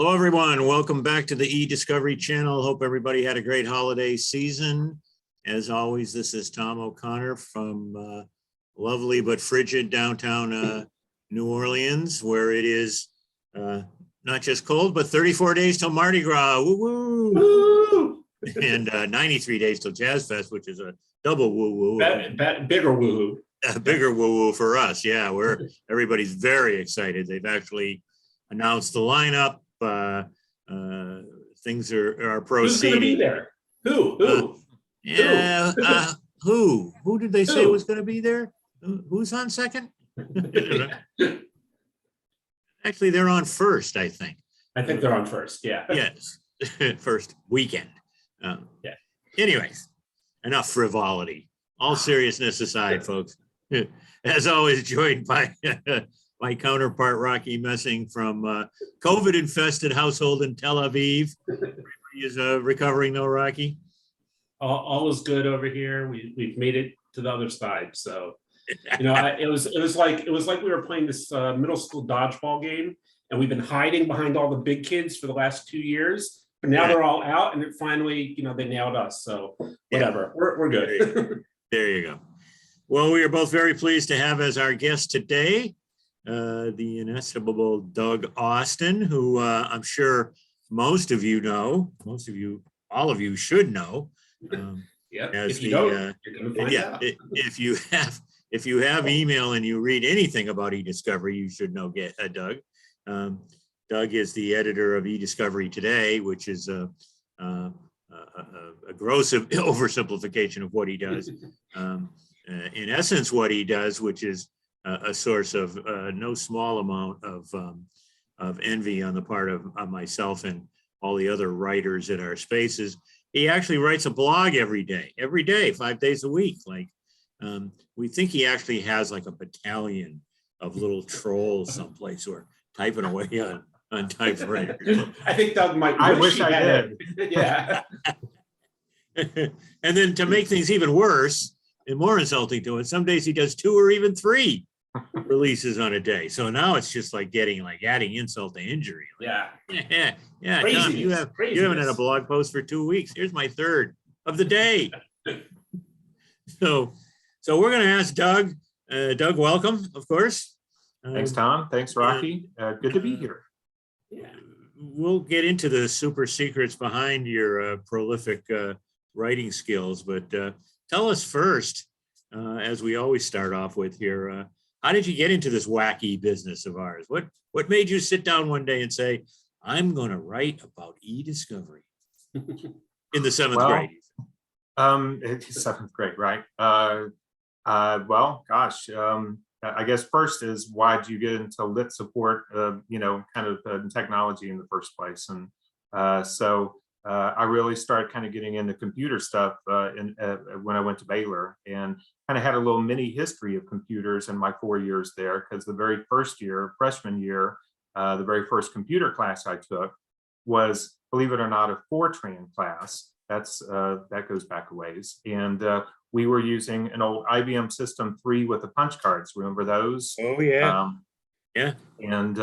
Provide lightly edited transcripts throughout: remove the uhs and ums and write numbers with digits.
Hello, everyone. Welcome back to the EDiscovery channel. Hope everybody had a great holiday season. As always, this is Tom O'Connor from lovely but frigid downtown New Orleans, where it is not just cold, but 34 days till Mardi Gras. Woo woo! And 93 days till Jazz Fest, which is a double woo woo. Bigger woo woo. A bigger woo woo for us. Yeah, everybody's very excited. They've actually announced the lineup. Things are proceeding. Who's going to be there? Who? Who did they say was going to be there? Who's on second? Actually, they're on first, I think. I think they're on first. Yeah. Yes, first weekend. Yeah. Anyways, enough frivolity. All seriousness aside, folks. As always, joined by my counterpart, Rachi Messing from COVID-infested household in Tel Aviv. Everybody is recovering though, Rachi? All is good over here. We've made it to the other side. So, it was like we were playing this middle school dodgeball game, and we've been hiding behind all the big kids for the last 2 years. But now they're all out, and it finally, they nailed us. So whatever, we're good. There you go. Well, we are both very pleased to have as our guest today the inestimable Doug Austin, who I'm sure most of you know, all of you should know. If you don't, you're going to find out. If you have email and you read anything about EDiscovery, you should know Doug. Doug is the editor of EDiscovery Today, which is a gross oversimplification of what he does. In essence, what he does, which is a source of no small amount of envy on the part of myself and all the other writers in our spaces. He actually writes a blog every day, 5 days a week. Like we think he actually has like a battalion of little trolls someplace or typing away on typewriters. I think Doug might. I wish I did. Yeah. And then to make things even worse and more insulting to it, some days he does 2 or even 3 releases on a day. So now it's just like adding insult to injury. Yeah. Tom, you haven't had a blog post for 2 weeks. Here's my 3rd of the day. So we're going to ask Doug. Doug, welcome, of course. Thanks, Tom. Thanks, Rachi. Good to be here. Yeah. We'll get into the super secrets behind your prolific writing skills, but tell us first, as we always start off with here, how did you get into this wacky business of ours? What made you sit down one day and say, I'm going to write about EDiscovery in the 7th grade? It's 7th grade, right? Well, gosh, I guess first is why did you get into lit support, technology in the first place? And so I really started kind of getting into computer stuff when I went to Baylor, and kind of had a little mini history of computers in my 4 years there, because the very first year, freshman year, the very first computer class I took was, believe it or not, a Fortran class. That goes back a ways. And we were using an old IBM System 3 with the punch cards. Remember those? Oh, yeah. Yeah. And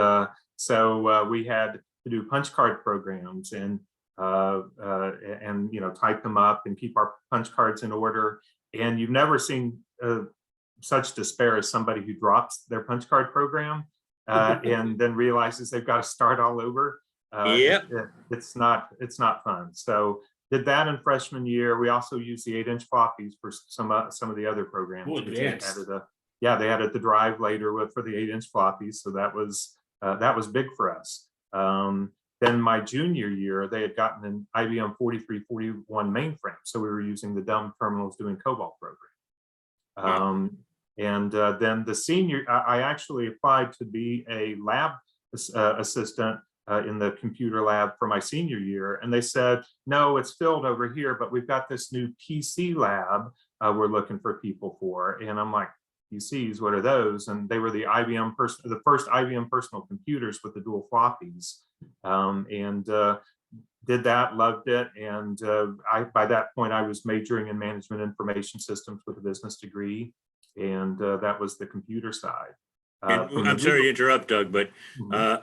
so we had to do punch card programs and type them up and keep our punch cards in order. And you've never seen such despair as somebody who drops their punch card program and then realizes they've got to start all over. It's not fun. So did that in freshman year. We also used the 8-inch floppies for some of the other programs. Oh, they added the drive later for the 8-inch floppies. So that was big for us. Then my junior year, they had gotten an IBM 4341 mainframe. So we were using the dumb terminals doing COBOL program. And then the senior, I actually applied to be a lab assistant in the computer lab for my senior year. And they said, no, it's filled over here, but we've got this new PC lab we're looking for people for. And I'm like, PCs, what are those? And they were the first IBM personal computers with the dual floppies. Did that, loved it. And by that point, I was majoring in management information systems with a business degree. And that was the computer side. I'm sorry to interrupt, Doug, but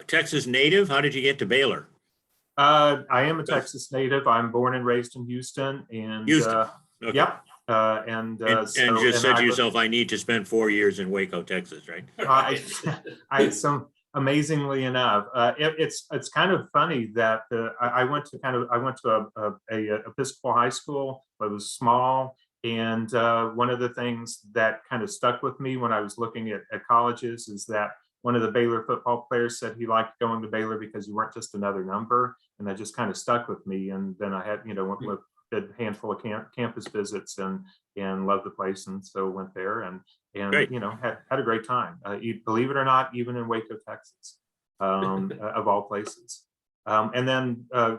Texas native, how did you get to Baylor? I am a Texas native. I'm born and raised in Houston, and Houston. Okay. yep. And just said to yourself, I need to spend 4 years in Waco, Texas, right? So amazingly enough, it's kind of funny that I went to a Episcopal high school, but it was small. And one of the things that kind of stuck with me when I was looking at colleges is that one of the Baylor football players said he liked going to Baylor because you weren't just another number. And that just kind of stuck with me. And then I had, did a handful of campus visits and loved the place. And so went there and Great. had a great time. Believe it or not, even in Waco, Texas, of all places. And then a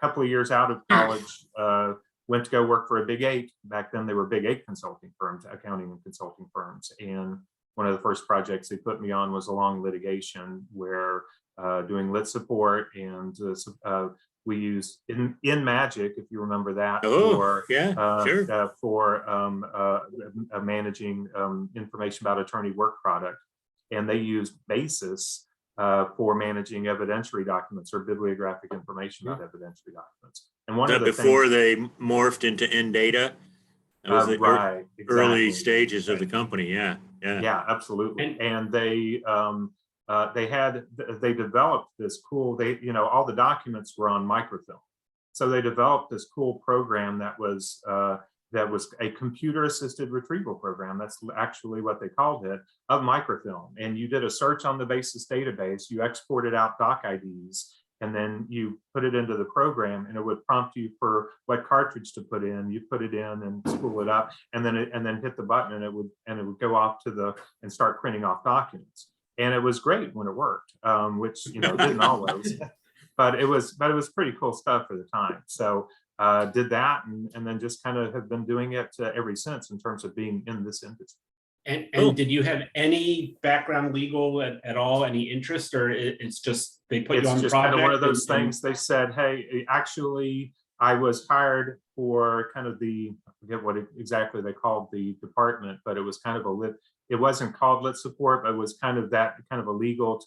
couple of years out of college, went to go work for a Big 8. Back then they were Big 8 consulting firms, accounting and consulting firms. And one of the first projects they put me on was a long litigation where doing lit support, and we used in Magic, if you remember that, sure. for managing information about attorney work product. And they used Basis for managing evidentiary documents or bibliographic information about evidentiary documents. And one of the before they morphed into InData, that was the right, early stages of the company. Yeah, absolutely. And they developed this cool, all the documents were on microfilm. So they developed this cool program that was a computer-assisted retrieval program. That's actually what they called it, of microfilm. And you did a search on the Basis database, you exported out doc IDs, and then you put it into the program, and it would prompt you for what cartridge to put in. You put it in and spool it up, and then hit the button, and it would go off and start printing off documents. And it was great when it worked, which didn't always, but it was pretty cool stuff for the time. So did that, and then just kind of have been doing it ever since in terms of being in this industry. And did you have any background legal at all, any interest, or it's just they put you on the project? It's just kind of one of those things. They said, hey, actually, I was hired for kind of I forget what exactly they called the department, but it was kind of it wasn't called lit support, but it was kind of a legal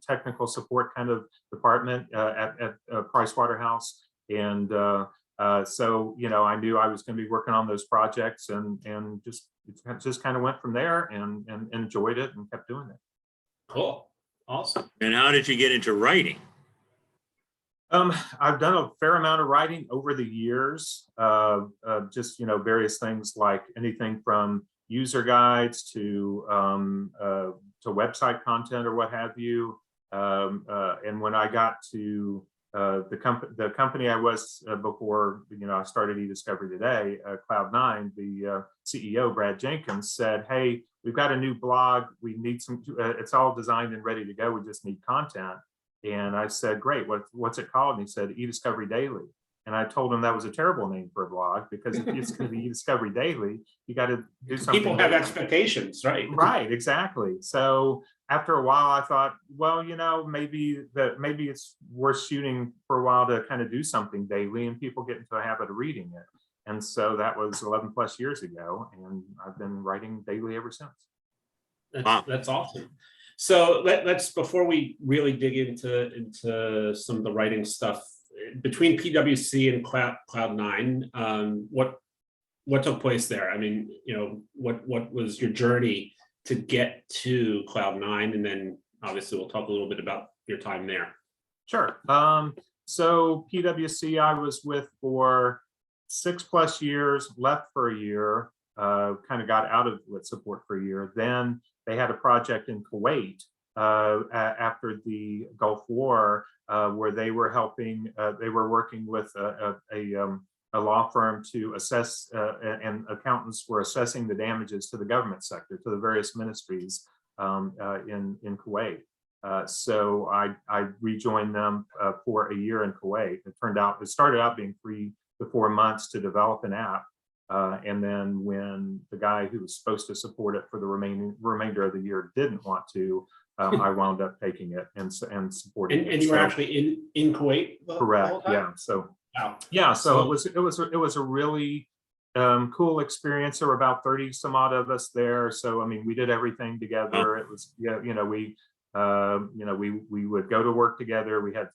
technical support kind of department at Price Waterhouse. And so, I knew I was going to be working on those projects, and just kind of went from there and enjoyed it and kept doing it. Cool. Awesome. And how did you get into writing? I've done a fair amount of writing over the years, just, various things like anything from user guides to website content or what have you. And when I got to the company I was before, I started EDiscovery today, Cloud9, the CEO, Brad Jenkins, said, hey, we've got a new blog. We need it's all designed and ready to go. We just need content. And I said, great, what's it called? And he said, EDiscovery Daily. And I told him that was a terrible name for a blog, because if it's going to be EDiscovery Daily, you got to do something. People have expectations, right? Right, exactly. So after a while, I thought, well, maybe it's worth shooting for a while to kind of do something daily, and people get into a habit of reading it. And so that was 11 plus years ago, and I've been writing daily ever since. That's awesome. So let's, before we really dig into some of the writing stuff, between PwC and Cloud9, what took place there? I mean, what was your journey to get to Cloud9? And then obviously we'll talk a little bit about your time there. Sure. So PwC I was with for 6+ years, left for a year, kind of got out of lit support for a year. Then they had a project in Kuwait after the Gulf War, where they were helping, they were working with a law firm to assess, and accountants were assessing the damages to the government sector, to the various ministries in Kuwait. So I rejoined them for a year in Kuwait. It started out being 3 to 4 months to develop an app. And then when the guy who was supposed to support it for the remainder of the year didn't want to, I wound up taking it and supporting it. And you were actually in Kuwait? Correct. Yeah. So wow. Yeah. So it was a really cool experience. There were about 30 some odd of us there. So I mean, we did everything together. It was we we would go to work together. We had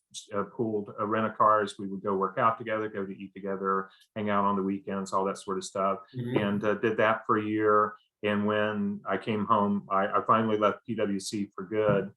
pooled rent-a-cars. We would go work out together, go to eat together, hang out on the weekends, all that sort of stuff. And did that for a year. And when I came home, I finally left PwC for good,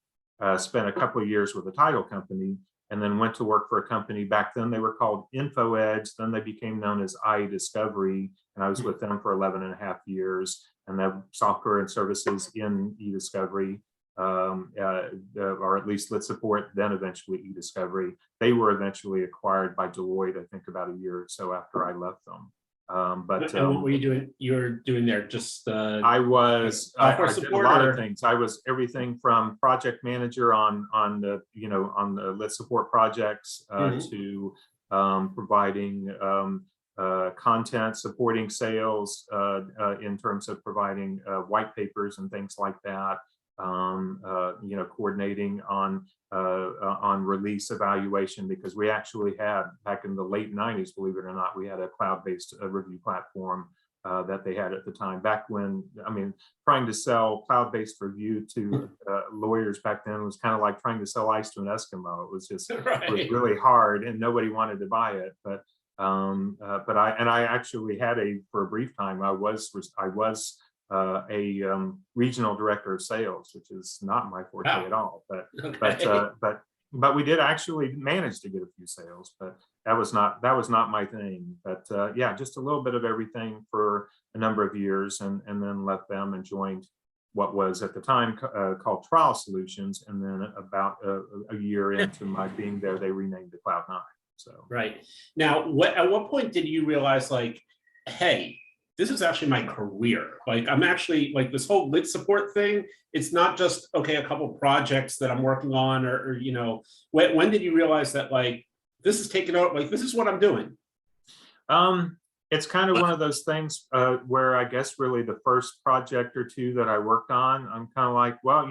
spent a couple of years with a title company, and then went to work for a company. Back then they were called InfoEdge. Then they became known as EDiscovery. And I was with them for 11 and a half years. And the software and services in EDiscovery, or at least Lit Support, then eventually EDiscovery. They were eventually acquired by Deloitte, I think about a year or so after I left them. And what were you doing? You were doing there just I did a lot of things. I was everything from project manager on the Lit Support projects to providing content, supporting sales in terms of providing white papers and things like that. Coordinating on release evaluation, because we actually had, back in the late 90s, believe it or not, we had a cloud-based review platform that they had at the time. Back when, trying to sell cloud-based review to lawyers back then was kind of like trying to sell ice to an Eskimo. It was just It was really hard, and nobody wanted to buy it. But I actually had for a brief time, I was a regional director of sales, which is not my forte at all. But we did actually manage to get a few sales, but that was not my thing. But yeah, just a little bit of everything for a number of years, and then left them and joined what was at the time called Trial Solutions. And then about a year into my being there, they renamed it Cloud9. So right now, at what point did you realize, like, hey, this is actually my career? Like, I'm actually, like, this whole Lit Support thing, it's not just, okay, a couple projects that I'm working on, or when did you realize that, like, this is taking out, like, this is what I'm doing? It's kind of one of those things where I guess really the first project or two that I worked on, I'm kind of like, well,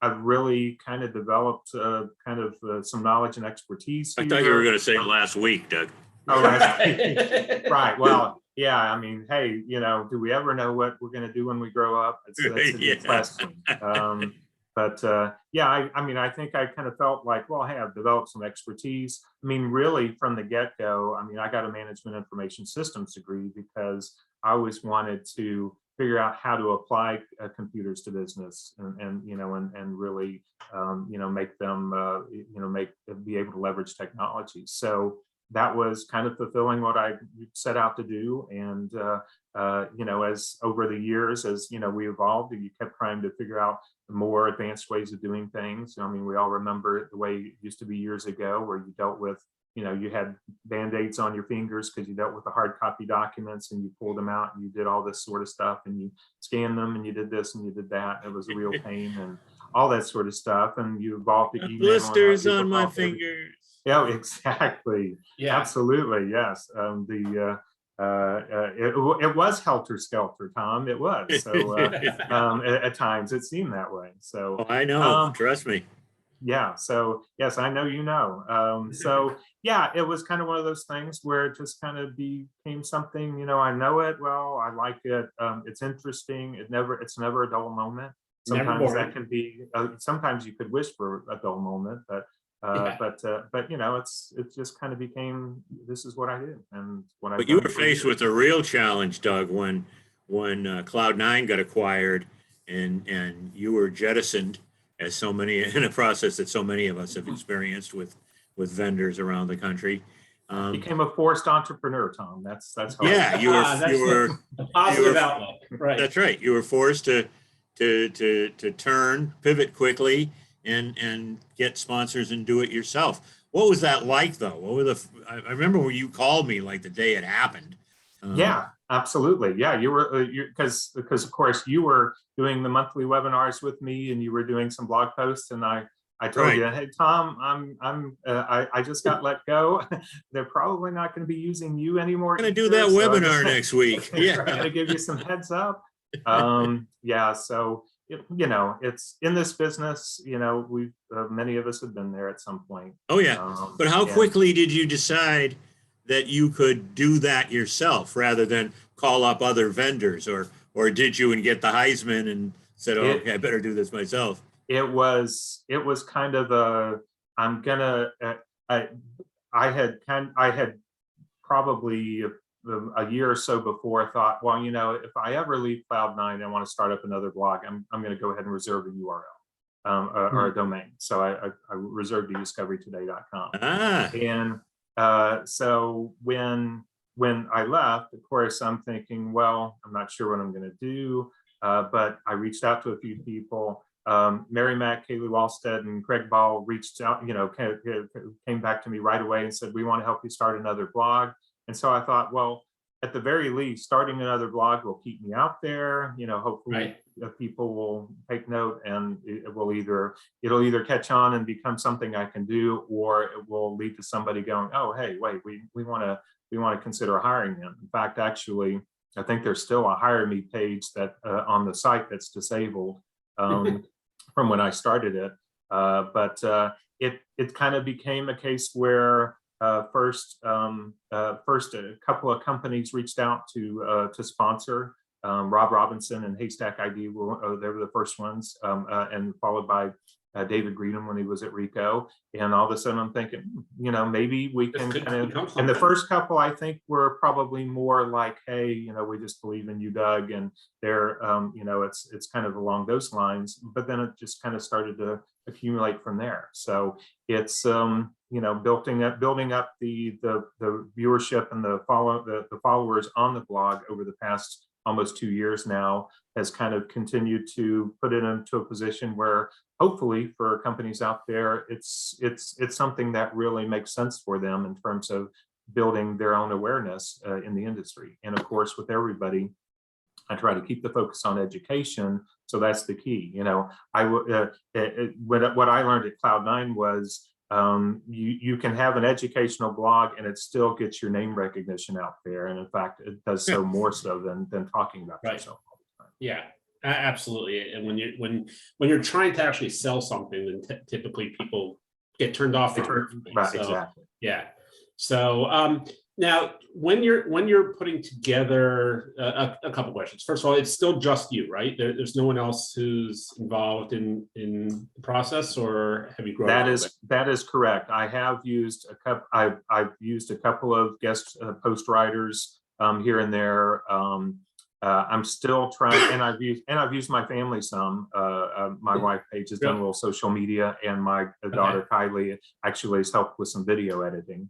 I've really kind of developed some knowledge and expertise here. I thought you were going to say last week, Doug. Oh, right. Well, yeah, hey, do we ever know what we're going to do when we grow up? That's a good question. Yeah, I think I kind of felt like, well, hey, I've developed some expertise. Really from the get-go, I got a management information systems degree because I always wanted to figure out how to apply computers to business and really make them be able to leverage technology. So that was kind of fulfilling what I set out to do. And, as over the years, as, we evolved, you kept trying to figure out more advanced ways of doing things. We all remember the way it used to be years ago, where you dealt with, you had Band-Aids on your fingers because you dealt with the hard copy documents, and you pulled them out and you did all this sort of stuff, and you scanned them and you did this and you did that. It was a real pain and all that sort of stuff. And you evolved to email. Blisters on my fingers. Yeah, exactly. Yeah, absolutely. Yes. It was helter skelter, Tom. It was. So at times it seemed that way. So I know. Trust me. Yeah. So yes, I know you know. So yeah, it was kind of one of those things where it just kind of became something. I know it well. I like it. It's interesting. It's never a dull moment. Sometimes that can be. Sometimes you could wish for a dull moment, but it just kind of became, this is what I do and what I. But you were faced with a real challenge, Doug, when Cloud9 got acquired and you were jettisoned, as so many, in a process that so many of us have experienced with vendors around the country. Became a forced entrepreneur, Tom. That's how. Yeah, you were a positive outlook. Right. That's right. You were forced to pivot quickly and get sponsors and do it yourself. What was that like, though? What were I remember when you called me like the day it happened. Yeah, absolutely. Yeah, you were because of course you were doing the monthly webinars with me, and you were doing some blog posts, and I told you, hey Tom, I just got let go. They're probably not going to be using you anymore. I'm going to do that webinar next week. Yeah, I'm going to give you some heads up. Yeah, so. It's in this business, we've many of us have been there at some point. Oh yeah. But how quickly did you decide that you could do that yourself rather than call up other vendors, or did you and get the Heisman and said, okay, I better do this myself? it was kind of a, I'm gonna, I had probably a year or so before thought, well, if I ever leave Cloud9, I want to start up another blog. I'm going to go ahead and reserve a URL or a domain. So I reserved EDiscoverytoday.com. And so when I left, of course, I'm thinking, well, I'm not sure what I'm going to do, but I reached out to a few people. Mary Mack, Kaylee Walstead, and Craig Ball reached out, came back to me right away and said, we want to help you start another blog. And so I thought, well, at the very least, starting another blog will keep me out there. Hopefully people will take note, and it'll either catch on and become something I can do, or it will lead to somebody going, oh, hey, wait, we want to consider hiring them. In fact, actually, I think there's still a hire me page that on the site that's disabled from when I started it. But it kind of became a case where first a couple of companies reached out to sponsor. Rob Robinson and Haystack ID they were the first ones, and followed by David Greenham when he was at Rico. And all of a sudden I'm thinking, maybe we can kind of, and the first couple I think were probably more like, hey, we just believe in you, Doug, and they're, it's kind of along those lines, but then it just kind of started to accumulate from there. So it's, building up the viewership and the followers on the blog over the past almost 2 years now has kind of continued to put it into a position where hopefully for companies out there, it's something that really makes sense for them in terms of building their own awareness in the industry. And of course, with everybody, I try to keep the focus on education. So that's the key. What I learned at Cloud9 was you can have an educational blog and it still gets your name recognition out there. And in fact, it does so more so than talking about yourself all the time. Yeah, absolutely. And when you're trying to actually sell something, then typically people get turned off. Right, exactly. Yeah. So now when you're putting together a couple questions. First of all, it's still just you, right? There's no one else who's involved in the process, or have you grown? That is correct. I have used I've used a couple of guest post writers here and there. I'm still trying, and I've used my family some. My wife Paige has done a little social media, and my daughter Kylie actually has helped with some video editing.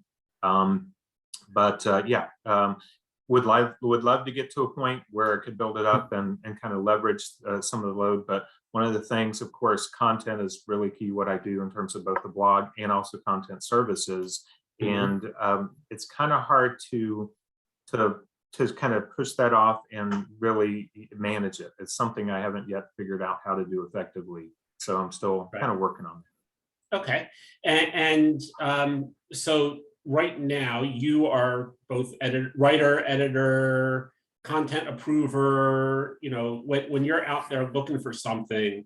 Would love to get to a point where I could build it up and kind of leverage some of the load. But one of the things, of course, content is really key. What I do in terms of both the blog and also content services, and it's kind of hard to kind of push that off and really manage it. It's something I haven't yet figured out how to do effectively. So I'm still kind of working on it. Okay, and so right now you are both writer, editor, content approver. When you're out there looking for something,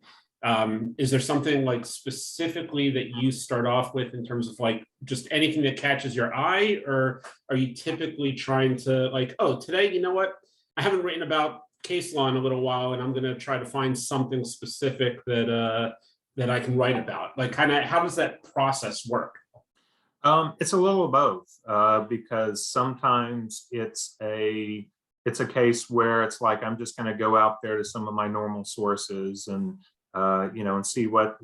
is there something like specifically that you start off with in terms of like just anything that catches your eye, or are you typically trying to like, oh, today, you know what, I haven't written about case law in a little while, and I'm going to try to find something specific that I can write about? Like, kind of, how does that process work? It's a little of both, because sometimes it's a case where it's like I'm just going to go out there to some of my normal sources and and see what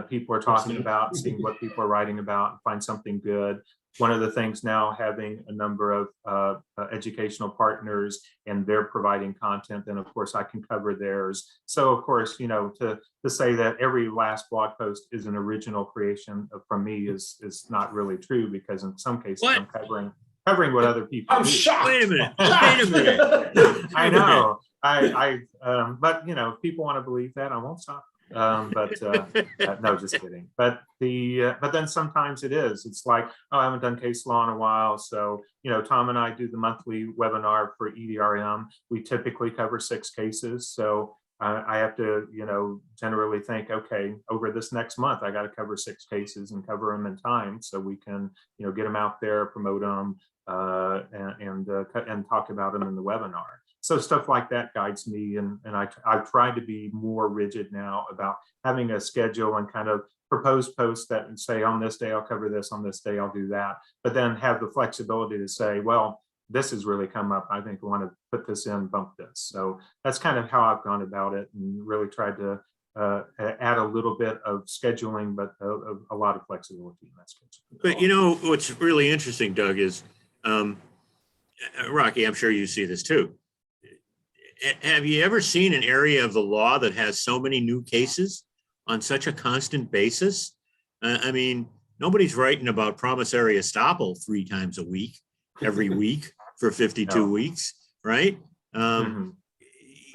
people are talking about, seeing what people are writing about, and find something good. One of the things now, having a number of educational partners and they're providing content, then of course I can cover theirs. So of course, to say that every last blog post is an original creation from me is not really true, because in some cases I'm covering what other people do. Shocked. Wait a minute. Wait a minute. I know. But if people want to believe that, I won't stop. No, just kidding. But then sometimes it's like, oh, I haven't done case law in a while. So, Tom and I do the monthly webinar for EDRM. We typically cover 6 cases. So I have to, generally think, okay, over this next month, I got to cover 6 cases and cover them in time so we can, get them out there, promote them, and talk about them in the webinar. so stuff like that guides me, and I've tried to be more rigid now about having a schedule and kind of propose posts that and say, on this day I'll cover this, on this day I'll do that, but then have the flexibility to say, well, this has really come up, I think I want to put this in, bump this. So that's kind of how I've gone about it, and really tried to add a little bit of scheduling, but a lot of flexibility in that schedule. But you know, what's really interesting, Doug, is Rocky, I'm sure you see this too. Have you ever seen an area of the law that has so many new cases on such a constant basis? I mean, nobody's writing about promissory estoppel 3 times a week, every week for 52 No. weeks, right? Mhm.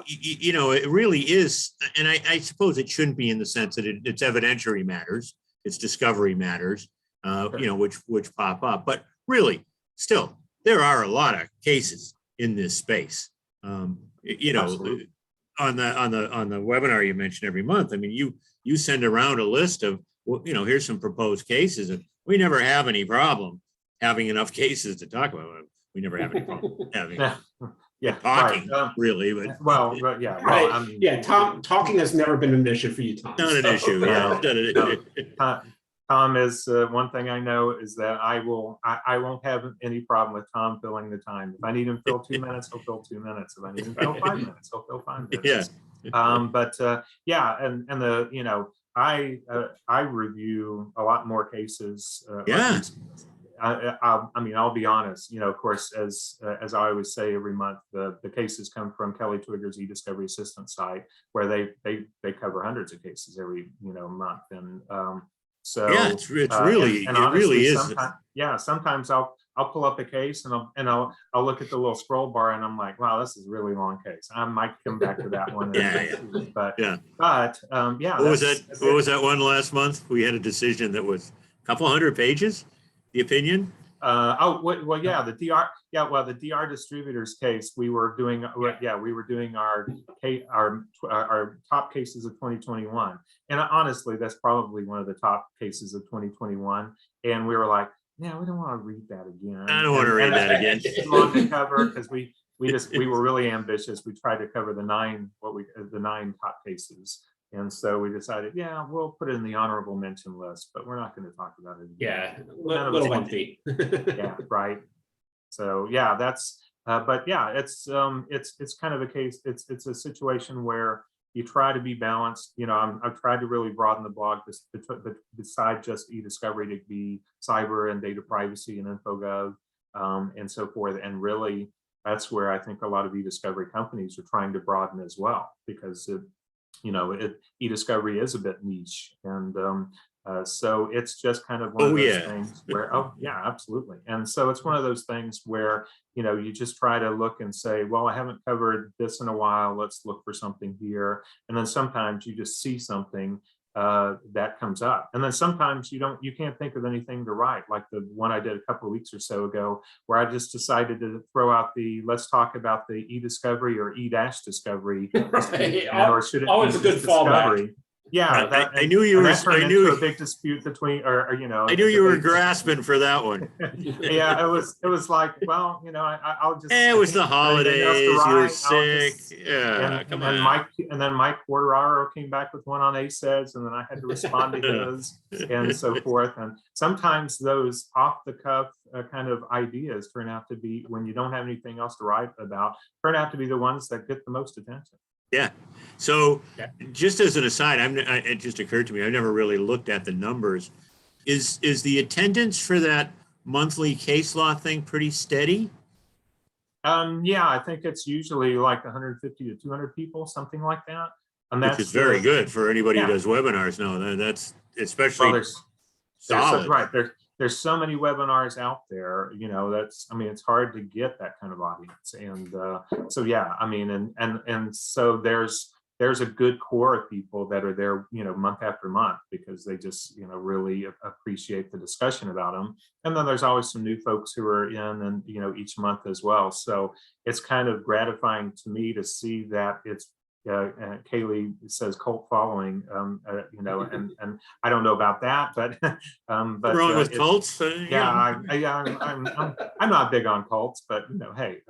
You know, it really is, and I suppose it shouldn't be in the sense that it's evidentiary matters, it's discovery matters, you know, which pop up. But really, still, there are a lot of cases in this space. You know, Absolutely. on the webinar you mentioned every month. I mean, you send around a list of, well, you know, here's some proposed cases, and we never have any problem having enough cases to talk about. We never have any problem having Yeah, talking, right. Really, but Well, yeah, Right. well, I mean, Yeah, talking has never been an issue for you, Tom. not an so- issue. No, Yeah, not an no. issue. Tom is one thing I know is that I won't have any problem with Tom filling the time. If I need him fill 2 minutes, he'll fill 2 minutes. If I need him fill 5 minutes, he'll fill 5 minutes. But yeah, and the, you know, I review a lot more cases. Yeah. I mean, I'll be honest, you know, of course, as I always say every month, the cases come from Kelly Twigger's EDiscovery assistant site, where they cover hundreds of cases every, you know, month. And so Yeah, it's really, and it honestly, really is. sometimes I'll pull up a case and I'll look at the little scroll bar and I'm like, wow, this is a really long case. I might come back to that one. Yeah. But Yeah. yeah. What was that one last month? We had a decision that was a couple hundred pages, the opinion. Well, yeah, the DR distributors case, we were doing our top cases of 2021, and honestly, that's probably one of the top cases of 2021. And we were like, yeah, we don't want to read that again. I don't want to read that again. Too long to cover, because we were really ambitious. We tried to cover the 9 top cases. And so we decided, yeah, we'll put it in the honorable mention list, but we're not going to talk about it again. Yeah, None of us little want lengthy. Yeah, right. So yeah, that's but yeah, it's kind of a case. It's a situation where you try to be balanced. You know, I've tried to really broaden the blog beside just EDiscovery to be cyber and data privacy and InfoGov and so forth. And really, that's where I think a lot of EDiscovery companies are trying to broaden as well, because you know, EDiscovery is a bit niche, and so it's just kind of one of those things where, yeah, absolutely. And so it's one of those things where, you know, you just try to look and say, well, I haven't covered this in a while, let's look for something here. And then sometimes you just see something that comes up, and then sometimes you can't think of anything to write, like the one I did a couple of weeks or so ago, where I just decided to throw out let's talk about the EDiscovery or E-Discovery, Right. or should it Always a good fallback. Yeah, I knew you were. I knew a big dispute between, or you know, I knew you were grasping for that one. Yeah, it was like, well, you know, I'll just. It was the holidays. You were sick. And then Mike Quartararo came back with one on ASEDS, and then I had to respond to his, and so forth. And sometimes those off the cuff kind of ideas turn out to be, when you don't have anything else to write about, turn out to be the ones that get the most attention. Yeah. So just as an aside, it just occurred to me, I've never really looked at the numbers. Is the attendance for that monthly case law thing pretty steady? Yeah, I think it's usually like 150 to 200 people, something like that. And Which is very good for anybody who does webinars. No, that's especially solid. There's so many webinars out there, you know, it's hard to get that kind of audience. And so, yeah, I mean, and so there's a good core of people that are there, you know, month after month, because they just, you know, really appreciate the discussion about them. And then there's always some new folks who are in, and, you know, each month as well. So it's kind of gratifying to me to see that it's, Kaylee says cult following, you know, and I don't know about that, but wrong with cults? Yeah, I'm not big on cults, but you know, hey,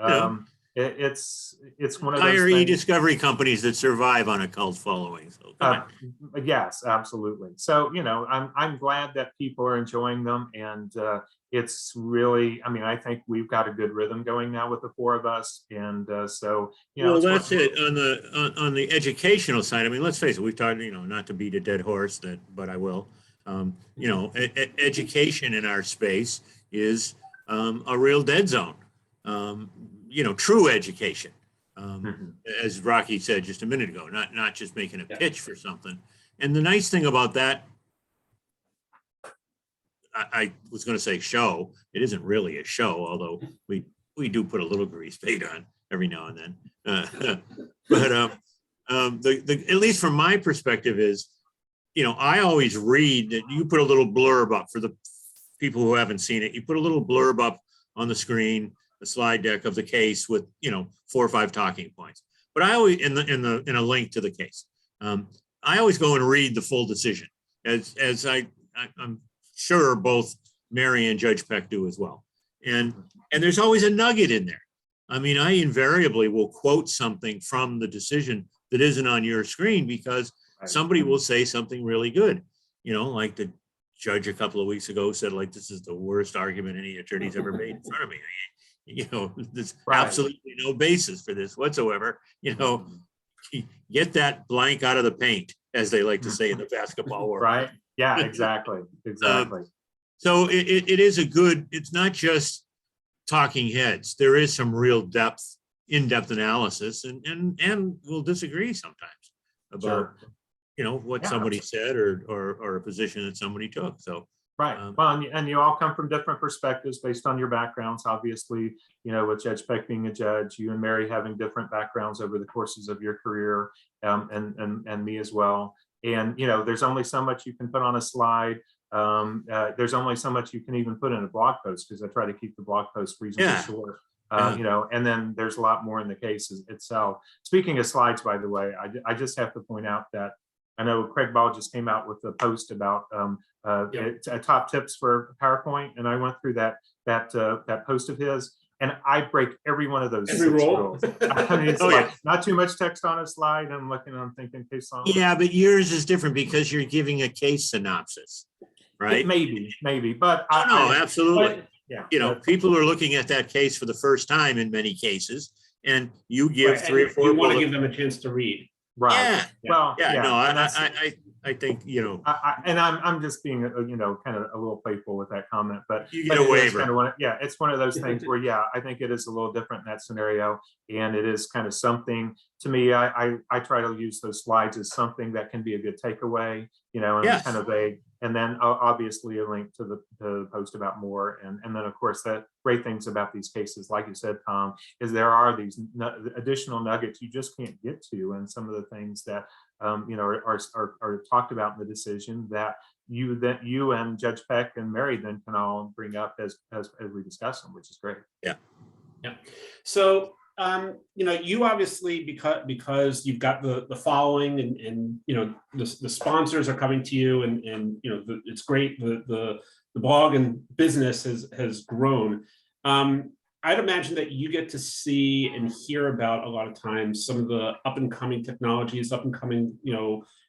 it's one of those Entire things. e-discovery companies that survive on a cult following. So come on. Yes, absolutely. So, I'm glad that people are enjoying them, and it's really, I think we've got a good rhythm going now with the four of us, and so, Well, it's that's working. it. On the educational side, let's face it, we've talked, not to beat a dead horse, but I will. Education in our space is a real dead zone. True education. As Rocky said just a minute ago, not just making a pitch for something. And the nice thing about that, I was going to say show. It isn't really a show, although we do put a little grease paint on every now and then. But at least from my perspective is, I always read that you put a little blurb up for the people who haven't seen it. You put a little blurb up on the screen, a slide deck of the case with 4 or 5 talking points. But I always in a link to the case. I always go and read the full decision, as I'm sure both Mary and Judge Peck do as well. And there's always a nugget in there. I invariably will quote something from the decision that isn't on your screen because somebody will say something really good. Like the judge a couple of weeks ago said, like, this is the worst argument any attorney's ever made in front of me. There's absolutely no basis for this whatsoever. Get that blank out of the paint, as they like to say in the basketball world. Right. Yeah, exactly. So it is it's not just talking heads. There is some real in-depth analysis, and we'll disagree sometimes about, what somebody said or a position that somebody took. So. Right. Well, and you all come from different perspectives based on your backgrounds. Obviously, with Judge Peck being a judge, you and Mary having different backgrounds over the courses of your career, and me as well. And, there's only so much you can put on a slide. There's only so much you can even put in a blog post, because I try to keep the blog post reasonably short. And then there's a lot more in the case itself. Speaking of slides, by the way, I just have to point out that I know Craig Ball just came out with a post about top tips for PowerPoint, and I went through that post of his, and I break every one of those rules. It's not too much text on a slide. I'm looking, I'm thinking case on. Yeah, but yours is different because you're giving a case synopsis, right? Maybe, but absolutely. Yeah, people are looking at that case for the first time in many cases, and you give 3 or 4. You want to give them a chance to read. Right. Yeah. Well, yeah. No, I think I'm just being kind of a little playful with that comment, but you get a waiver. It's one of those things where I think it is a little different in that scenario, and it is kind of something to me. I try to use those slides as something that can be a good takeaway, and kind of and then obviously a link to the post about more, and then of course the great things about these cases, like you said, Tom, is there are these additional nuggets you just can't get to, and some of the things that are talked about in the decision that you and Judge Peck and Mary then can all bring up as we discuss them, which is great. Yeah. So you obviously, because you've got the following, and the sponsors are coming to you, and it's great. The blog and business has grown. I'd imagine that you get to see and hear about a lot of times some of the up and coming technologies, up and coming,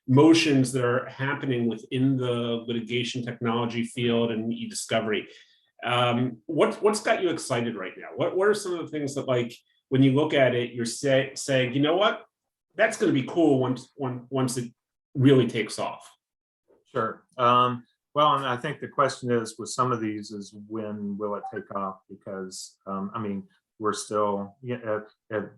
motions that are happening within the litigation technology field and e-discovery. What's got you excited right now? What are some of the things that, like, when you look at it, you're saying, you know what, that's going to be cool once it really takes off? Sure. Well, and I think the question is, with some of these, is when will it take off? Because we're still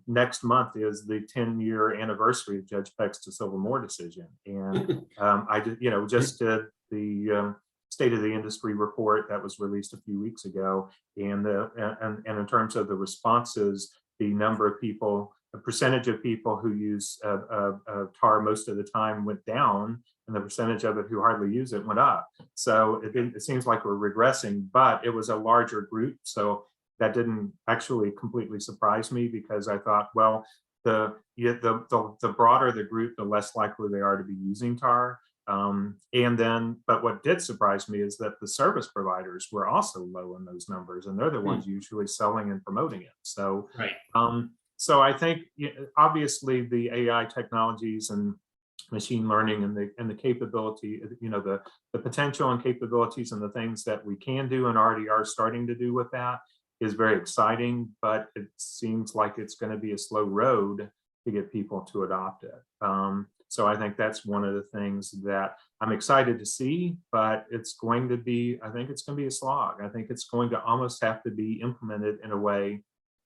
next month is the 10-year anniversary of Judge Peck's DeSilva Moore decision, and I just did the State of the Industry report that was released a few weeks ago, and in terms of the responses, the number of people, the percentage of people who use TAR most of the time went down, and the percentage of it who hardly use it went up. So it seems like we're regressing, but it was a larger group, so that didn't actually completely surprise me, because I thought, well, the broader the group, the less likely they are to be using TAR. But what did surprise me is that the service providers were also low in those numbers, and they're the ones usually selling and promoting it. So, right. So I think obviously the AI technologies and machine learning and the capability, the potential and capabilities and the things that we can do and already are starting to do with that is very exciting, but it seems like it's going to be a slow road to get people to adopt it. So I think that's one of the things that I'm excited to see, but it's going to be, I think it's going to be a slog. I think it's going to almost have to be implemented in a way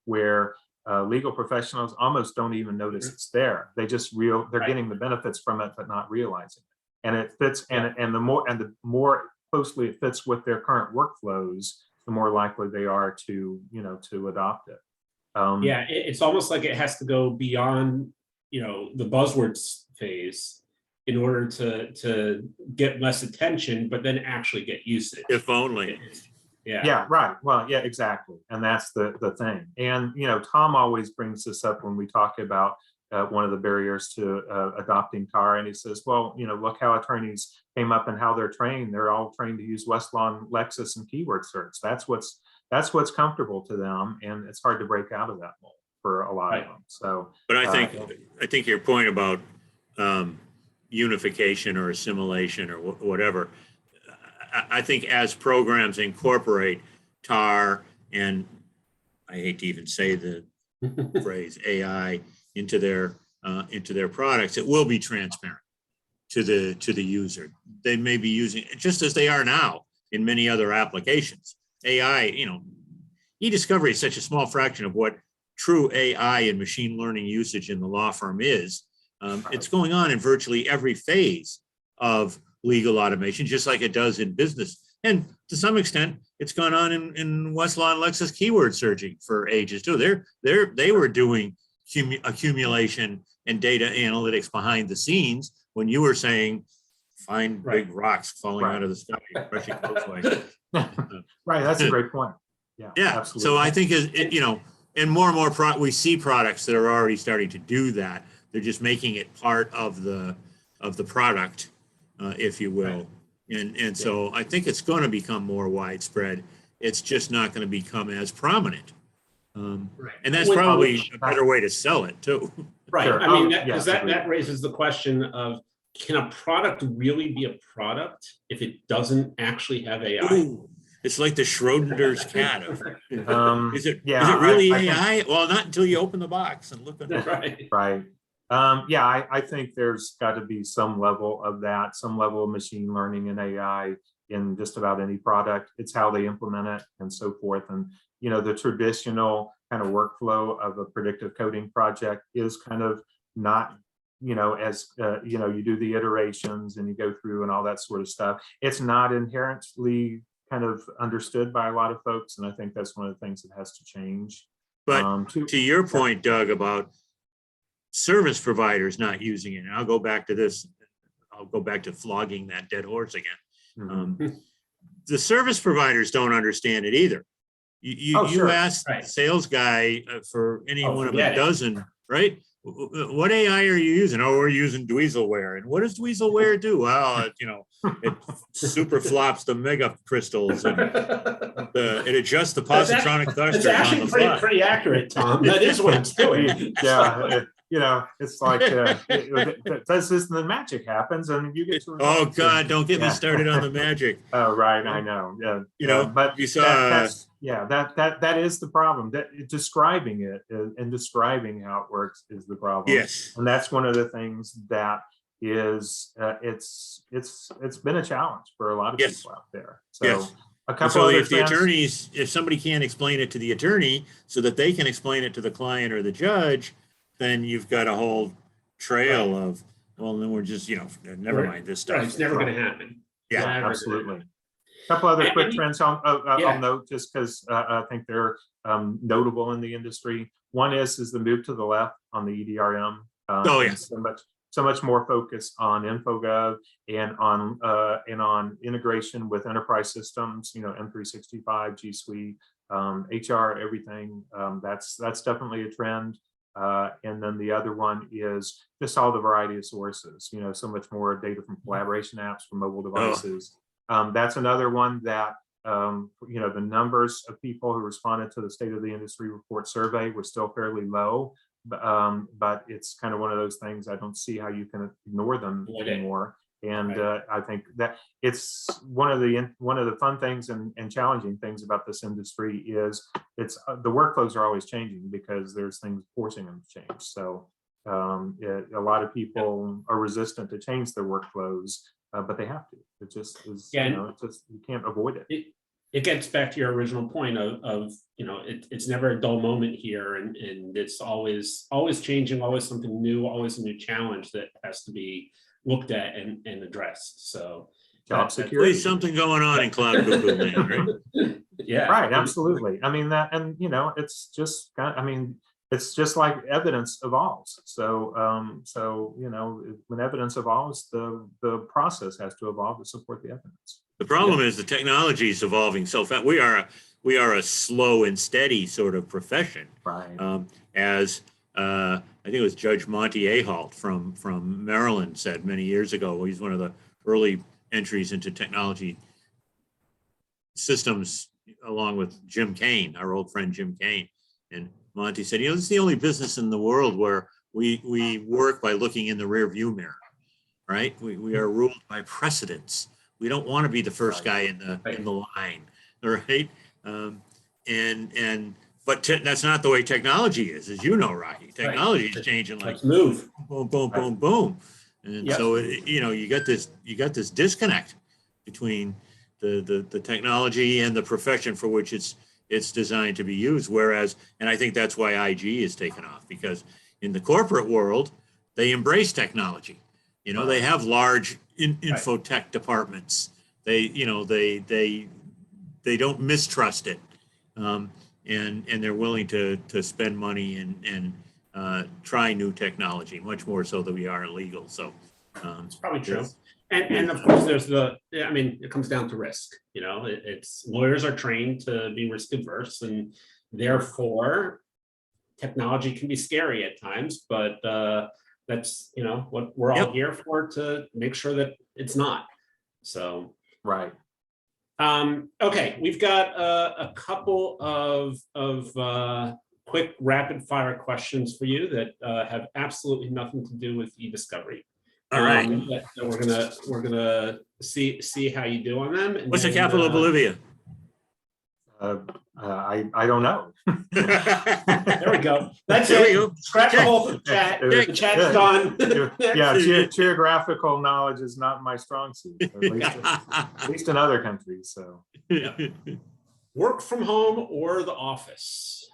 where legal professionals almost don't even notice it's there. They just they're getting the benefits from it, but not realizing it. And it fits, and the more closely it fits with their current workflows, the more likely they are to adopt it. Yeah, it's almost like it has to go beyond, the buzzwords phase in order to get less attention, but then actually get usage. If only. Yeah, right. Well, yeah, exactly. And that's the thing. And, Tom always brings this up when we talk about one of the barriers to adopting TAR. And he says, well, look how attorneys came up and how they're trained. They're all trained to use Westlaw and Lexis and keyword search. That's what's comfortable to them. And it's hard to break out of that mold for a lot of them. So, but I think your point about unification or assimilation or whatever, I think as programs incorporate TAR, and I hate to even say the phrase AI into their products, it will be transparent to the user. They may be using it just as they are now in many other applications. AI, EDiscovery is such a small fraction of what true AI and machine learning usage in the law firm is. It's going on in virtually every phase of legal automation, just like it does in business. And to some extent, it's gone on in Westlaw and Lexis keyword searching for ages too. They were doing accumulation and data analytics behind the scenes when you were saying, find big rocks falling out of the sky, brushing close way. Right, that's a great point. Yeah, absolutely. So I think and more we see products that are already starting to do that. They're just making it part of the product, if you will. And so I think it's going to become more widespread. It's just not going to become as prominent. And that's probably a better way to sell it too. Right. Sure. I mean, that raises the question of, can a product really be a product if it doesn't actually have AI? Ooh, it's like the Schrodinger's cat. Is it really AI? Well, not until you open the box and look at it. Right. I think there's got to be some level of that, some level of machine learning and AI in just about any product. It's how they implement it and so forth. And, the traditional kind of workflow of a predictive coding project is kind of not, as, you do the iterations and you go through and all that sort of stuff. It's not inherently kind of understood by a lot of folks. And I think that's one of the things that has to change. But to your point, Doug, about service providers not using it, and I'll go back to this, I'll go back to flogging that dead horse again. The service providers don't understand it either. You ask the sales guy for any one of a dozen, right? What AI are you using? Oh, we're using Weaselware. And what does Weaselware do? Well, it super flops the mega crystals and it adjusts the positronic thruster. It's actually pretty accurate, Tom. That is what it's doing. It's like it does this and then magic happens and you get to. Oh God, don't get me started on the magic. Oh right, I know. Yeah, but you saw. That is the problem. That describing it and describing how it works is the problem. Yes, and that's one of the things that is it's been a challenge for a lot of people out there. So. If somebody can't explain it to the attorney so that they can explain it to the client or the judge, then you've got a whole trail of, well, then we're just, never mind this stuff. It's never going to happen. Yeah, absolutely. A couple other quick trends I'll note just because I think they're notable in the industry. One is the move to the left on the EDRM. So much more focus on InfoGov and on integration with enterprise systems, M365, G Suite, HR, everything. That's definitely a trend. And then the other one is just all the variety of sources, so much more data from collaboration apps, from mobile devices. That's another one that, the numbers of people who responded to the State of the Industry Report survey were still fairly low. but it's kind of one of those things. I don't see how you can ignore them Avoid it. anymore. And Right. I think that it's one of the fun things and challenging things about this industry is it's the workflows are always changing because there's things forcing them to change. So a lot of people are resistant to change their workflows, but they have to. It just is, Yeah, you know, it's just, you can't avoid it. It gets back to your original point of you know, it's never a dull moment here, and it's always changing, always something new, always a new challenge that has to be looked at and addressed. So Job that- security. Always something going on in cloud cuckoo land, right? yeah, Right, absolutely. I mean that, and you know, it's just kind of, I mean, it's just like evidence evolves. So you know, when evidence evolves, the process has to evolve to support the evidence. The problem is the technology is evolving so fast. We are a slow and steady sort of profession. Right. As I think it was Judge Monty Ahalt from Maryland said many years ago. He's one of the early entries into technology systems, along with Jim Kane, our old friend Jim Kane. And Monty said, you know, this is the only business in the world where we work by looking in the rear view mirror, right? We are ruled by precedents. We don't want to be the first guy in the line, all right? But that's not the way technology is, as you know, Rachi. Technology is changing like let's move. boom, boom, boom, boom. And so, you know, you got this disconnect between the technology and the profession for which it's designed to be used. Whereas, and I think that's why IG is taken off, because in the corporate world, they embrace technology. You know, they have large infotech departments. They, you know, they don't mistrust it. And they're willing to spend money and try new technology, much more so than we are illegal. So It's probably true. And of course, there's I mean, it comes down to risk. You know, it's lawyers are trained to be risk adverse, and therefore technology can be scary at times, but that's, you know, what we're all here for, to make sure that it's not. So Right. okay, we've got a couple of quick rapid fire questions for you that have absolutely nothing to do with EDiscovery. all right. That we're gonna see how you do on them. And What's the then, capital of Bolivia? I don't know. There we go. That's There we it. go. Scratch the Check. whole chat. Check. The chat's done. Yeah, geographical knowledge is not my strong suit, at least in other countries. So, Work from home or the office?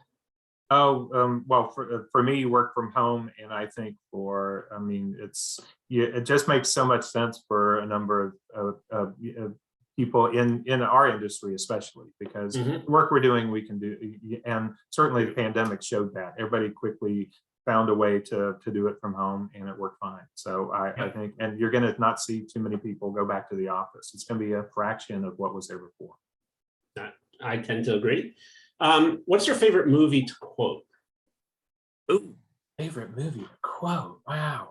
well, for me, work from home, and I think I mean, it just makes so much sense for a number of people in our industry, especially because the work we're doing, we can do, and certainly the pandemic showed that. Everybody quickly found a way to do it from home, and it worked fine. So I think, and you're going to not see too many people go back to the office. It's going to be a fraction of what was there before. I tend to agree. What's your favorite movie to quote? Ooh. Favorite movie to quote? Wow.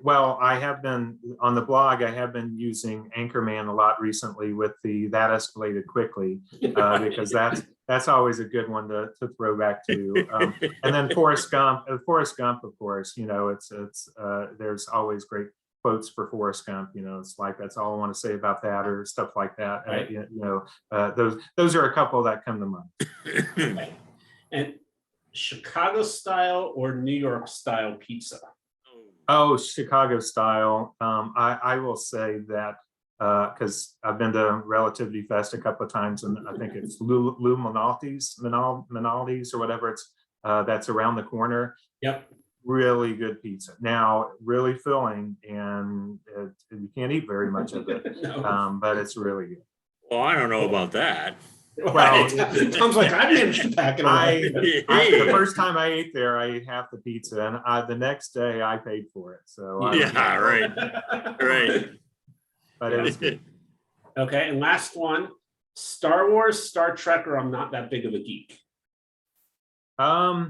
Well, I have been on the blog. I have been using Anchorman a lot recently with that escalated quickly, because that's always a good one to throw back to. And then Forrest Gump. Forrest Gump, of course. You know, it's there's always great quotes for Forrest Gump. You know, it's like, that's all I want to say about that, or stuff like that. Right. You know, those are a couple that come to mind. Okay. And Chicago style or New York style pizza? Oh, Chicago style. I will say that because I've been to Relativity Fest a couple of times, and I think it's Lou Minaldi's or whatever. It's that's around the corner. Yep. Really good pizza. Now, really filling, and you can't eat very much of it, No. but it's really good. Well, I don't know about that. Well, Tom's like, I managed to pack it away. The first time I ate there, I ate half the pizza, and the next day I paid for it. So Yeah, right. Right. But it was good. Okay, and last one: Star Wars, Star Trek, or I'm not that big of a geek. I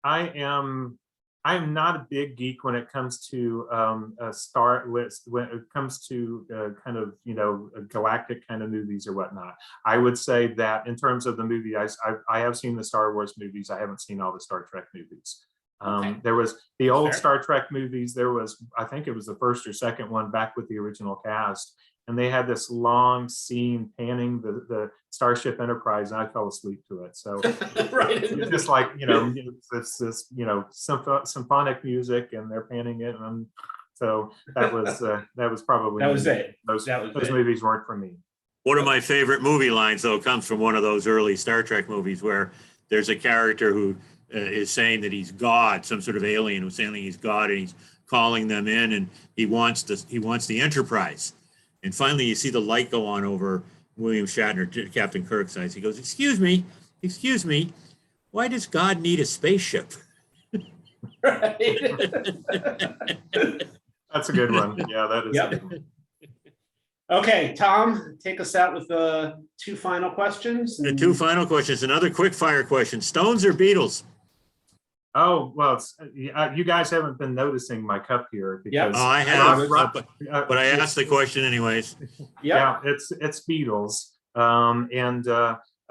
am I'm not a big geek when it comes to a star list, when it comes to kind of, galactic kind of movies or whatnot. I would say that in terms of the movie, I have seen the Star Wars movies. I haven't seen all the Star Trek movies. Okay. There was the old Fair. Star Trek movies. There was, I think it was the first or second one back with the original cast. And they had this long scene panning the Starship Enterprise, and I fell asleep to it. So Right. it's just like, it's this, symphonic music, and they're panning it. And so that was probably, That was it. Those it. movies weren't for me. One of my favorite movie lines, though, comes from one of those early Star Trek movies where there's a character who is saying that he's God, some sort of alien who's saying he's God, and he's calling them in, and he wants the Enterprise. And finally, you see the light go on over William Shatner, Captain Kirk's eyes. He goes, excuse me, why does God need a spaceship? Right. That's a good one. Yeah, that is. Yep. A good one. Okay, Tom, take us out with the two final questions. The two final questions, another quick fire question. Stones or Beatles? Oh, well, you guys haven't been noticing my cup here because Oh, I have, Rob- but I asked the question anyways. Yeah. Yeah, it's Beatles.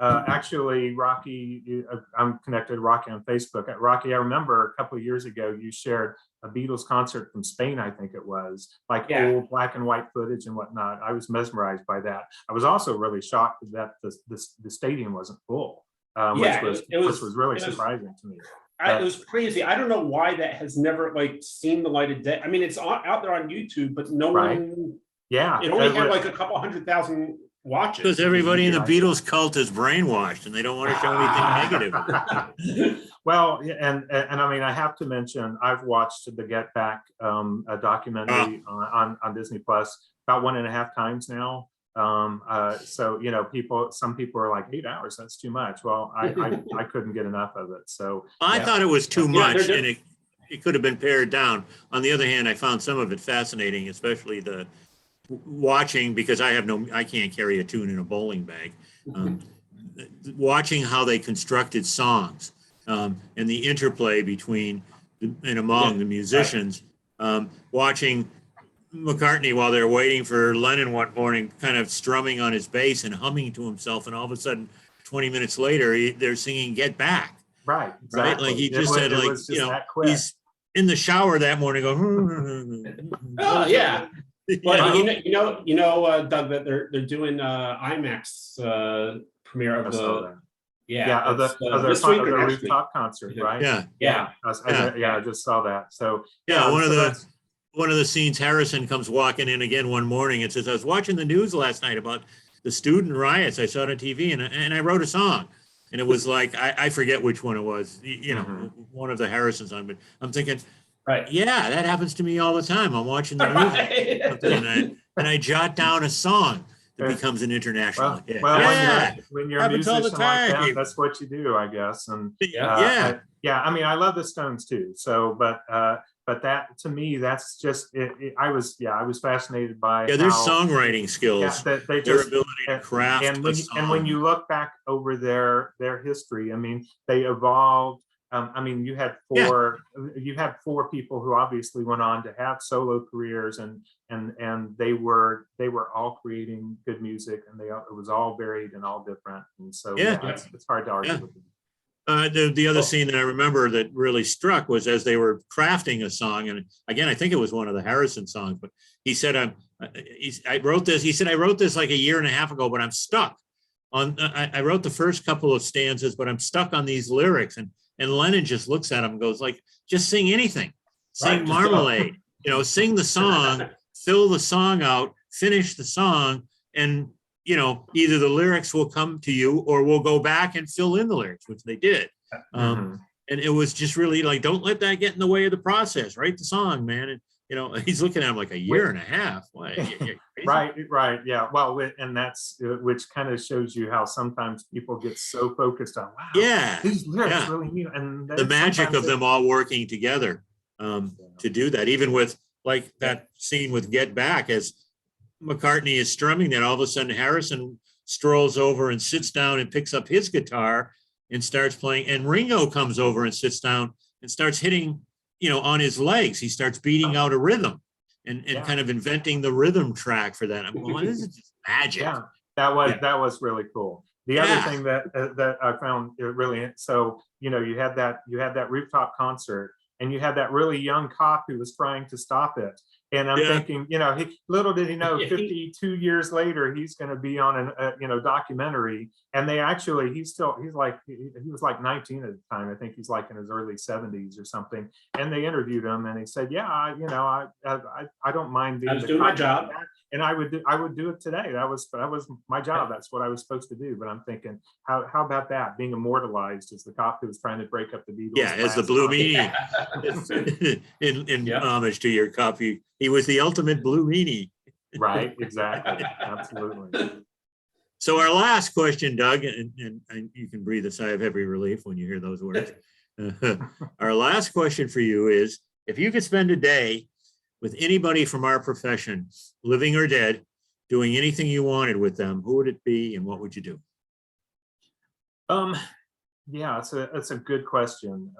Actually, Rocky, I'm connected to Rocky on Facebook. Rocky, I remember a couple of years ago, you shared a Beatles concert from Spain, I think it was, like old black and white footage and whatnot. I was mesmerized by that. I was also really shocked that the stadium wasn't full, which was really surprising to me. It was crazy. I don't know why that has never seen the light of day. I mean, it's out there on YouTube, but no one. Yeah, it only had like a couple 100,000 watches. Because everybody in the Beatles cult is brainwashed, and they don't want to show anything negative. Well, and I mean, I have to mention, I've watched the Get Back a documentary on Disney Plus about 1.5 times now. So some people are like 8 hours, that's too much. Well, I couldn't get enough of it. So I thought it was too much, and it could have been pared down. On the other hand, I found some of it fascinating, especially the watching, because I can't carry a tune in a bowling bag. Watching how they constructed songs and the interplay between and among the musicians. Watching McCartney while they're waiting for Lennon one morning, kind of strumming on his bass and humming to himself, and all of a sudden 20 minutes later they're singing Get Back. Right, exactly. Right, like he just said, like, he's in the shower that morning going oh yeah. But Doug, that they're doing IMAX premiere of the this week or next rooftop concert, right? I just saw that. So one of the scenes, Harrison comes walking in again one morning and says, I was watching the news last night about the student riots. I saw it on TV, and I wrote a song. And it was like, I forget which one it was, one of the Harrisons on, but I'm thinking, yeah, that happens to me all the time. I'm watching the news and I jot down a song that becomes an international hit. Well, when you're a musician like that, that's what you do, I guess. And I mean, I love the Stones too. So, but that, to me, that's just I was fascinated by their songwriting skills, their ability to craft and when you look back over their history, I mean, they evolved. I mean, you had four people who obviously went on to have solo careers, and they were all creating good music, and it was all varied and all different, and so it's hard to argue with them. The other scene that I remember that really struck was as they were crafting a song, and again, I think it was one of the Harrison songs, but he said, I wrote this. He said, I wrote this like 1.5 years ago, but I'm stuck on. I wrote the first couple of stanzas, but I'm stuck on these lyrics. And Lennon just looks at him and goes, like, just sing anything, sing Marmalade, sing the song, fill the song out, finish the song, and either the lyrics will come to you or we'll go back and fill in the lyrics, which they did. And it was just really like, don't let that get in the way of the process. Write the song, man. And, he's looking at him like 1.5 years. Why? Right. Yeah. Well, and that's which kind of shows you how sometimes people get so focused on, these lyrics really mean, and the magic of them all working together to do that, even with like that scene with Get Back, as McCartney is strumming that, all of a sudden Harrison strolls over and sits down and picks up his guitar and starts playing, and Ringo comes over and sits down and starts hitting on his legs, he starts beating out a rhythm and Yeah. kind of inventing the rhythm track for that. I'm going, this is just magic. Yeah, Yeah. that was really cool. The Yeah. other thing that I found really, so you had that rooftop concert, and you had that really young cop who was trying to stop it. And I'm thinking, little did he know, 52 years later, he's going to be on a documentary. And they actually, he was like 19 at the time. I think he's like in his early 70s or something. And they interviewed him, and he said, yeah, I don't mind being I was doing my job. And I would do it today. That was my job. That's what I was supposed to do. But I'm thinking, how about that, being immortalized as the cop who was trying to break up the Beatles? Yeah, as the Blue Meanie. in homage to your cop, he was the ultimate Blue Meanie. Right, exactly, absolutely. So our last question, Doug, and you can breathe a sigh of heavy relief when you hear those words. Our last question for you is, if you could spend a day with anybody from our profession, living or dead, doing anything you wanted with them, who would it be and what would you do? Yeah, it's a good question.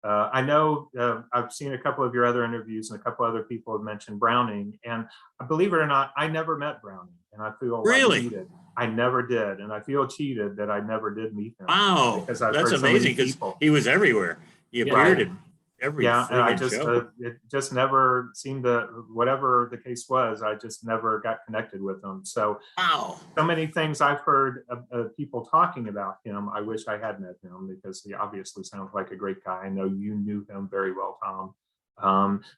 I know I've seen a couple of your other interviews, and a couple other people have mentioned Browning, and believe it or not, I never met Browning, and I feel Really? cheated. I never did, and I feel cheated that I never did meet him. Wow, because I've that's heard so many amazing, because people. he was everywhere. He appeared in every Yeah, and I friggin' just show. it just never seemed to, whatever the case was, I just never got connected with him. So Wow. so many things I've heard of people talking about him. I wish I had met him, because he obviously sounds like a great guy. I know you knew him very well, Tom.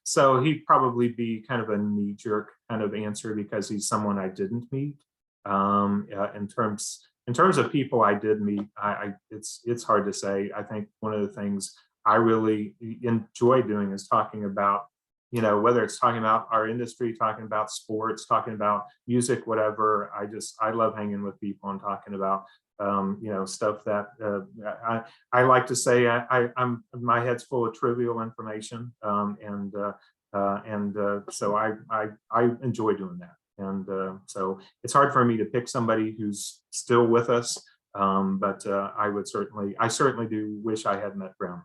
So he'd probably be kind of a knee-jerk kind of answer, because he's someone I didn't meet. In terms of people I did meet, it's hard to say. I think one of the things I really enjoy doing is talking about, whether it's talking about our industry, talking about sports, talking about music, whatever. I love hanging with people and talking about, stuff that I like to say. I'm my head's full of trivial information, so I enjoy doing that. And so it's hard for me to pick somebody who's still with us, but I certainly do wish I had met Brown.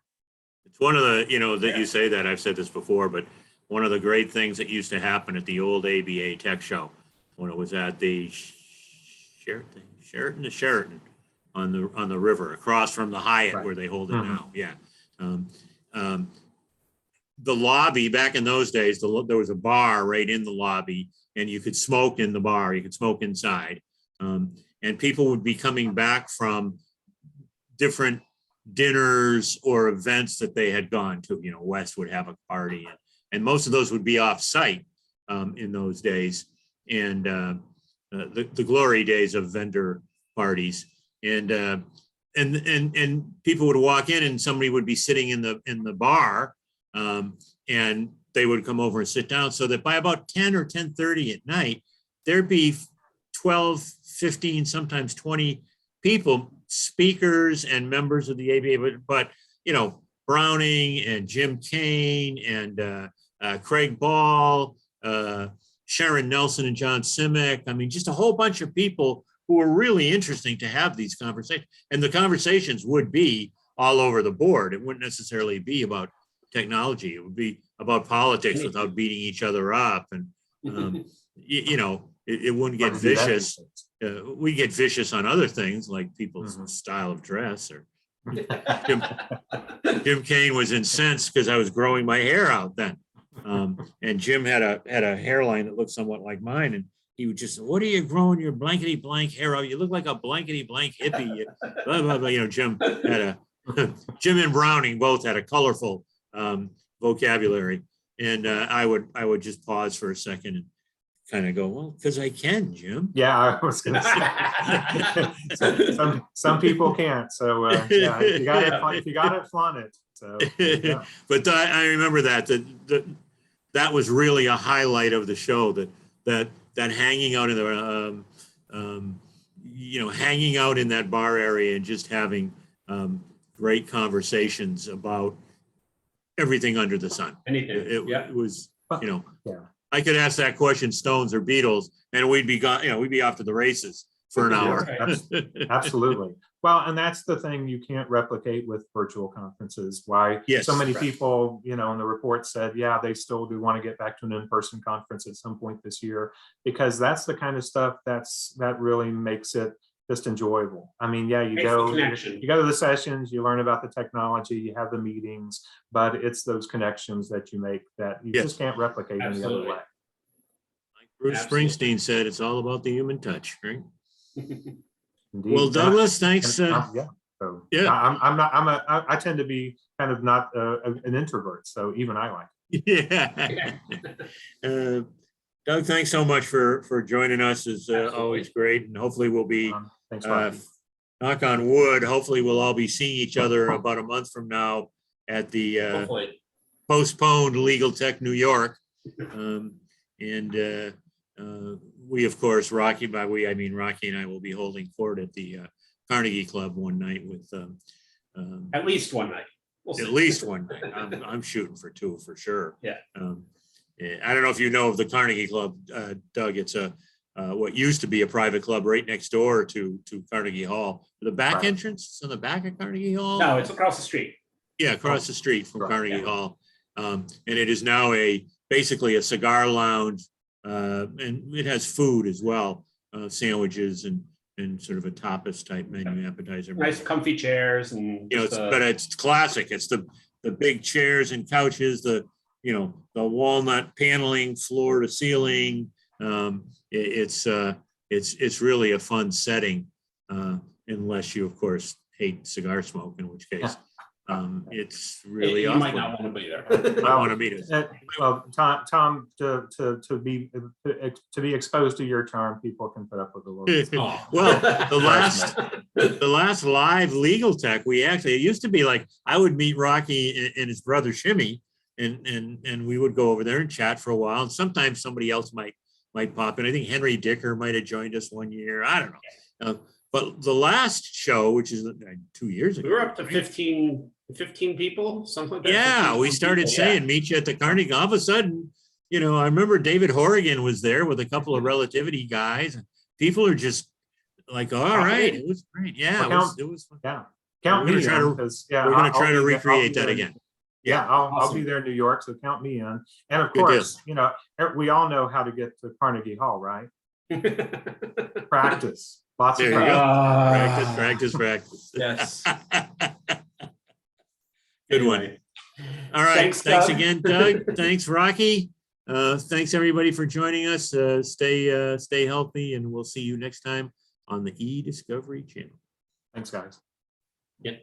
It's one of the, that you say that, I've said this before, but one of the great things that used to happen at the old ABA Tech Show, when it was at the Sheraton on the river, across from the Hyatt, right, where they hold it now. Yeah. The lobby back in those days, there was a bar right in the lobby, and you could smoke in the bar. You could smoke inside, and people would be coming back from different dinners or events that they had gone to. West would have a party, and most of those would be off site in those days, and the glory days of vendor parties, and people would walk in, and somebody would be sitting in the bar, and they would come over and sit down, so that by about 10 or 10:30 at night, there'd be 12, 15, sometimes 20 people, speakers and members of the ABA, but Browning and Jim Kane and Craig Ball, Sharon Nelson and John Simic. I mean, just a whole bunch of people who were really interesting to have these conversations. And the conversations would be all over the board. It wouldn't necessarily be about technology. It would be about politics without beating each other up. And, it wouldn't get vicious. We get vicious on other things like people's style of dress. Or Jim Kane was incensed because I was growing my hair out then. And Jim had a hairline that looked somewhat like mine, and he would just, "What are you growing your blankety blank hair out? You look like a blankety blank hippie." Blah, blah, blah. Jim had Jim and Browning both had a colorful vocabulary, and I would just pause for a second and kind of go, "Well, because I can, Jim." Yeah, I was going to say. some people can't. So yeah, if you got it, flaunt it. So, yeah. But I remember that was really a highlight of the show. That hanging out in the hanging out in that bar area and just having great conversations about everything under the sun. Anything. It was, Yeah. I could ask that question, Stones or Beatles, and we'd be off to the races for an Yeah, hour. Absolutely. Well, and that's the thing you can't replicate with virtual conferences. Why Yes, so many right. people, in the report said, yeah, they still do want to get back to an in-person conference at some point this year, because that's the kind of stuff that really makes it just enjoyable. I mean, yeah, you Makes the go connection. you go to the sessions, you learn about the technology, you have the meetings, but it's those connections that you make that you Yes. just can't replicate any other Absolutely. way. Like Bruce Absolutely. Springsteen said, it's all about the human touch, right? Indeed. Well, Douglas, thanks. Yeah. So Yeah. I tend to be kind of not an introvert, so even I like it. Yeah. Doug, thanks so much for joining us. It's always great, and hopefully we'll be, Thanks, Rocky. knock on wood, hopefully we'll all be seeing each other about a month from now at the Hopefully. postponed Legal Tech New York. We, of course, Rocky, by we, I mean Rocky and I will be holding court at the Carnegie Club one night with At least one night. We'll see. at least one night. I'm shooting for two for sure. Yeah. I don't know if you know of the Carnegie Club, Doug. It's a what used to be a private club right next door to Carnegie Hall. The back Right. entrance is on the back of Carnegie Hall. No, it's across the street. Yeah, across the street from Right. Carnegie Yeah. Hall. And it is now basically a cigar lounge, and it has food as well, sandwiches and sort of a tapas type menu, appetizer. Nice comfy chairs and But it's classic. It's the big chairs and couches, the walnut paneling floor to ceiling. It's really a fun setting, unless you, of course, hate cigar smoke, in which case it's really you awful. might not want to be there. I want to meet it. Well, Tom, to be exposed to your charm, people can put up with a little bit. Oh. Well, the last live Legal Tech, it used to be like I would meet Rocky and his brother Shimmy, and we would go over there and chat for a while. And sometimes somebody else might pop in. I think Henry Dicker might have joined us one year. I don't know. But the last show, which is 2 years ago, We were up to right? 15 people, something like that. Yeah, 15 we started people, saying meet you at the Carnegie. All of a sudden, I remember David Horrigan was there with a couple of relativity guys, and people are just like, all right, it was great. Yeah, it was fun. Yeah, count We're me gonna try in, to- because yeah, We're going I'll to try be to there- recreate that again. Yeah, I'll Awesome. be there in New York, so count me in. And of Good deal. course, we all know how to get to Carnegie Hall, right? Practice, lots of There you go. practice. Practice. Yes. Good one. Anyway. All right. Thanks, Thanks Doug. again, Doug. Thanks, Rocky. Thanks everybody for joining us. Stay healthy, and we'll see you next time on the EDiscovery channel. Thanks, guys. Yep.